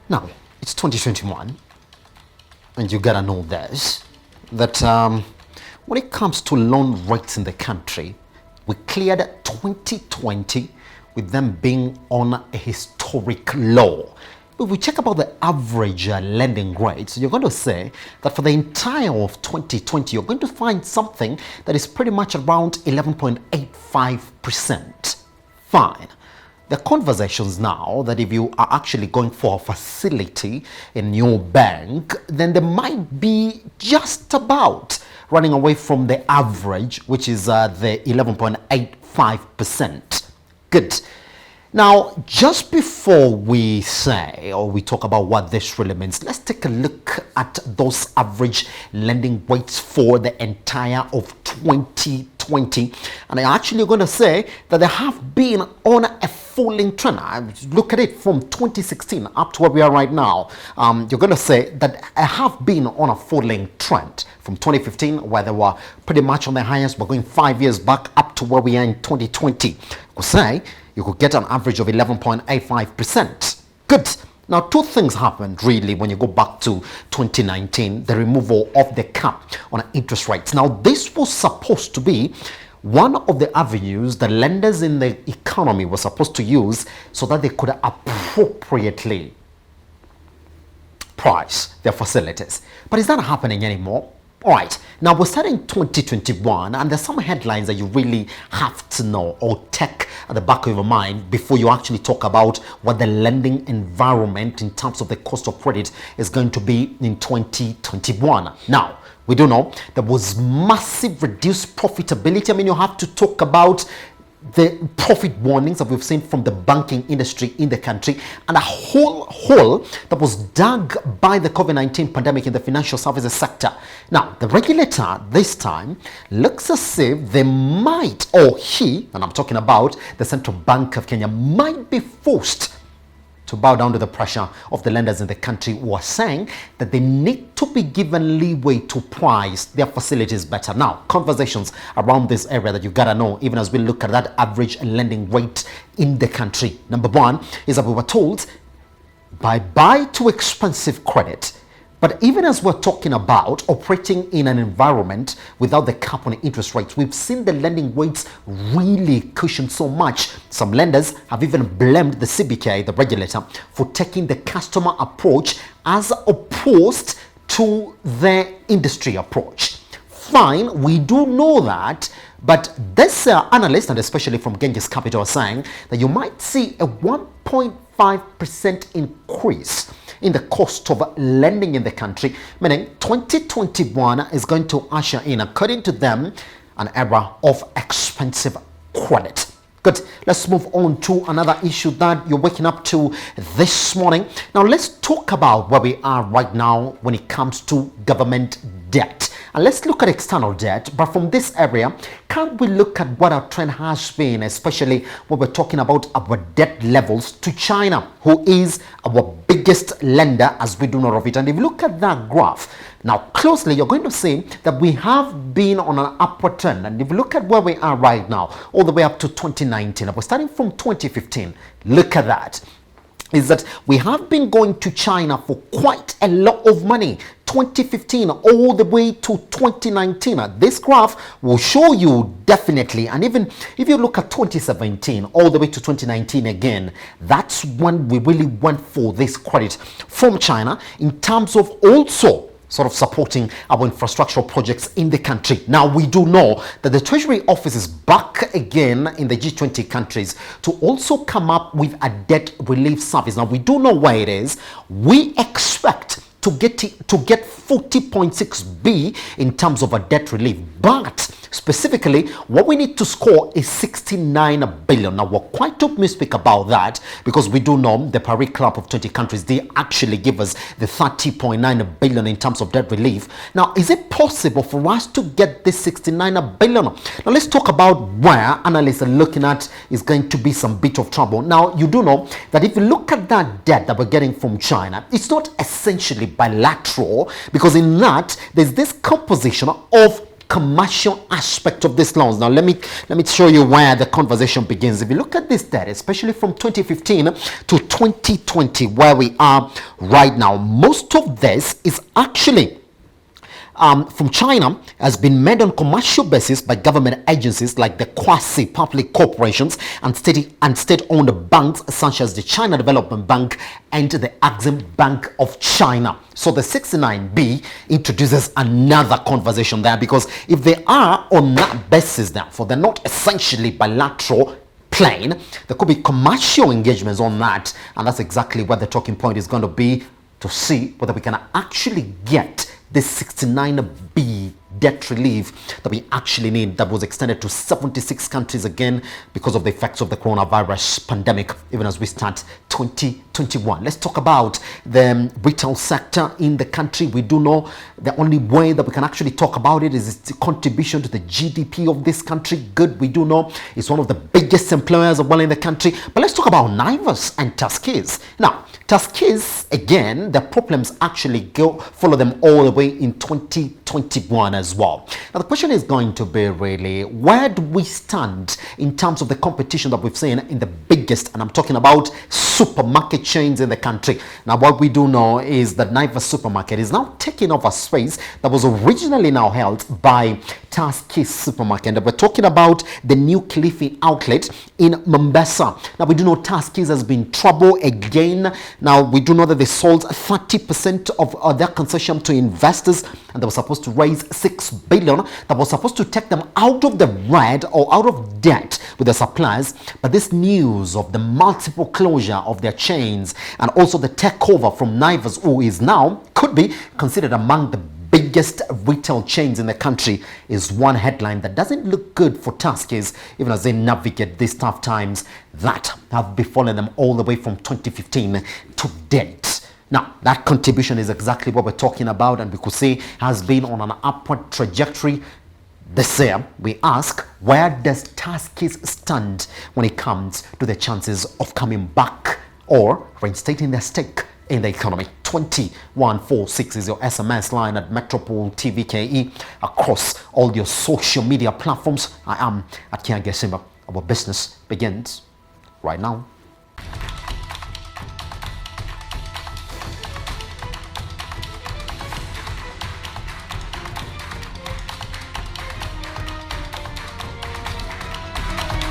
Now, it's 2021, and you gotta know this, that when it comes to loan rates in the country, we cleared 2020 with them being on a historic low. If we check about the average lending rates, you're going to say that for the entire of 2020, you're going to find something that is pretty much around 11.85%. Fine. The conversations now that if you are actually going for a facility in your bank, then there might be just about running away from the average, which is the 11.85%. Good. Now, just before we say or we talk about what this really means, let's take a look at those average lending rates for the entire of 2020. And I'm actually going to say that they have been on a falling trend. Look at it from 2016 up to where we are right now. You're going to say that I have been on a falling trend from 2015, where they were pretty much on the highest. We're going 5 years back up to where we are in 2020. We'll say you could get an average of 11.85%. Good. Now, two things happened really when you go back to 2019, the removal of the cap on interest rates. Now, this was supposed to be one of the avenues the lenders in the economy were supposed to use so that they could appropriately price their facilities. But is that happening anymore? All right, now we're starting 2021, and there's some headlines that you really have to know or take at the back of your mind before you actually talk about what the lending environment in terms of the cost of credit is going to be in 2021. Now, we do know there was massive reduced profitability. I mean, you have to talk about the profit warnings that we've seen from the banking industry in the country, and a whole hole that was dug by the COVID-19 pandemic in the financial services sector. Now, the regulator this time looks as if they might, or he, and I'm talking about the Central Bank of Kenya, might be forced to bow down to the pressure of the lenders in the country who are saying that they need to be given leeway to price their facilities better. Now, conversations around this area that you've got to know, even as we look at that average lending rate in the country. Number one is that we were told, bye-bye to expensive credit. But even as we're talking about operating in an environment without the cap on interest rates, we've seen the lending rates really cushion so much. Some lenders have even blamed the CBK, the regulator, for taking the customer approach as opposed to the industry approach. Fine, we do know that, but this analyst, and especially from Genghis Capital, are saying that you might see a 1.5% increase in the cost of lending in the country, meaning 2021 is going to usher in, according to them, an era of expensive credit. Good. Let's move on to another issue that you're waking up to this morning. Now, let's talk about where we are right now when it comes to government debt. And let's look at external debt, but from this area, can we look at what our trend has been, especially when we're talking about our debt levels to China, who is our biggest lender, as we do know of it. And if you look at that graph now closely, you're going to see that we have been on an upward trend. And if you look at where we are right now, all the way up to 2019, we're starting from 2015. Look at that. Is that we have been going to China for quite a lot of money. 2015 all the way to 2019. This graph will show you definitely, and even if you look at 2017 all the way to 2019 again, that's when we really went for this credit from China in terms of also sort of supporting our infrastructural projects in the country. Now, we do know that the Treasury Office is back again in the G20 countries to also come up with a debt relief service. Now, we do know where it is. We expect to get 40.6 B in terms of a debt relief, but specifically what we need to score is 69 billion. Now, we're quite optimistic about that because we do know the Paris Club of 20 countries, they actually give us the 30.9 billion in terms of debt relief. Now, is it possible for us to get this 69 billion? Now, let's talk about where analysts are looking at is going to be some bit of trouble. Now, you do know that if you look at that debt that we're getting from China, it's not essentially bilateral, because in that there's this composition of commercial aspect of these loans. Now let me show you where the conversation begins. If you look at this data, especially from 2015 to 2020, where we are right now, most of this is actually from China, has been made on commercial basis by government agencies like the quasi-public corporations and state-owned banks such as the China Development Bank and the Exim Bank of China. So the 69B introduces another conversation there, because if they are on that basis, therefore they're not essentially bilateral plain, there could be commercial engagements on that, and that's exactly what the talking point is going to be, to see whether we can actually get this 69B debt relief that we actually need, that was extended to 76 countries again because of the effects of the coronavirus pandemic, even as we start 2021. Let's talk about the retail sector in the country. We do know the only way that we can actually talk about it is its contribution to the GDP of this country. Good, we do know it's one of the biggest employers of well in the country. But let's talk about Naivas and Tuskys. Now, Tuskys, again, the problems actually follow them all the way in 2021 as well. Now, the question is going to be really, where do we stand in terms of the competition that we've seen in the biggest, and I'm talking about supermarket chains in the country. Now, what we do know is that Naivas Supermarket is now taking over space that was originally now held by Tuskys Supermarket. And we're talking about the new Kilifi outlet in Mombasa. Now, we do know Tuskys has been in trouble again. Now, we do know that they sold 30% of their concession to investors, and they were supposed to raise 6 billion. That was supposed to take them out of the red or out of debt with the suppliers. But this news of the multiple closure of their chains and also the takeover from Naivas, who is now could be considered among the biggest retail chains in the country, is one headline that doesn't look good for Tuskys, even as they navigate these tough times that have befallen them all the way from 2015 to date. Now, that contribution is exactly what we're talking about, and we could say has been on an upward trajectory. This year, we ask, where does Tuskys stand when it comes to the chances of coming back or reinstating their stake in the economy? 2146 is your SMS line at Metropole TVKE across all your social media platforms. I am at Kiange Simba. Our business begins right now.